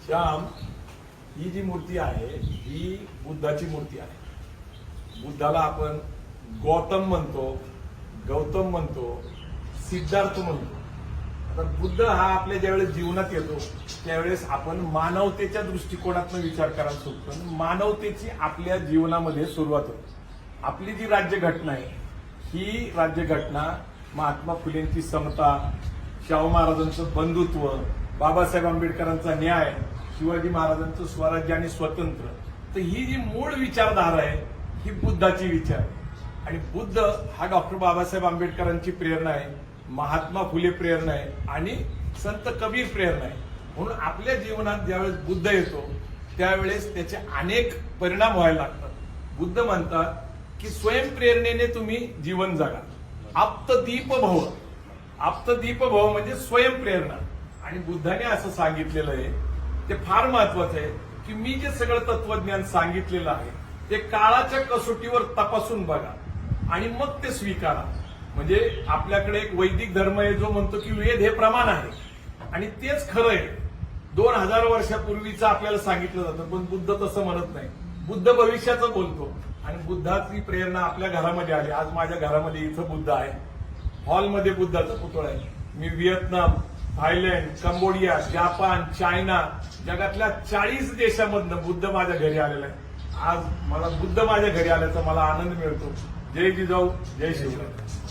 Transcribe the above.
श्याम, ही जी मूर्ती आहे ही बुद्धाची मूर्ती आहे. बुद्धाला आपण गौतम म्हणतो, गौतम म्हणतो, सिद्धार्थ म्हणतो. आता बुद्ध हा आपल्या ज्यावेळेस जीवनात येतो त्यावेळेस आपण मानवतेच्या दृष्टिकोनातून विचार करायला सुचतो. मानवतेची आपल्या जीवनामध्ये सुरुवात होते. आपली जी राज्यघटना आहे ही राज्यघटना महात्मा फुलेंची समता, शाहू महाराजांचं बंधुत्व, बाबासाहेब आंबेडकरांचा न्याय, शिवाजी महाराजांचं स्वराज्य आणि स्वतंत्र, तर ही जी मूळ विचारधारा आहे ही बुद्धाची विचार आहे. आणि बुद्ध हा डॉक्टर बाबासाहेब आंबेडकरांची प्रेरणा आहे, महात्मा फुले प्रेरणा आहे आणि संत कबीर प्रेरणा आहे. म्हणून आपल्या जीवनात ज्यावेळेस बुद्ध येतो त्यावेळेस त्याचे अनेक परिणाम व्हायला लागतात. बुद्ध म्हणतात की स्वयंप्रेरणेने तुम्ही जीवन जगा, आप्तदीप भव. आप्तदीप भव म्हणजे स्वयंप्रेरणा. आणि बुद्धाने असं सांगितलेलं आहे, ते फार महत्वाचं आहे की मी जे सगळं तत्वज्ञान सांगितलेलं आहे ते काळाच्या कसोटीवर तपासून बघा आणि मग ते स्वीकारा. म्हणजे आपल्याकडे एक वैदिक धर्म आहे जो म्हणतो की वेद हे प्रमाण आहे आणि तेच खरं आहे. 2000 वर्षापूर्वीचं आपल्याला सांगितलं जातं, पण बुद्ध तसं म्हणत नाही. बुद्ध भविष्याचं बोलतो आणि बुद्धाची प्रेरणा आपल्या घरामध्ये आली. आज माझ्या घरामध्ये इथं बुद्ध आहे, हॉलमध्ये बुद्धाचा पुतळा आहे. मी Vietnam, Thailand, Cambodia, Japan, China, जगातल्या 40 देशामधनं बुद्ध माझ्या घरी आलेला आहे. आज मला बुद्ध माझ्या घरी आल्याचा मला आनंद मिळतो. जय जिजाऊ, जय शिवराय.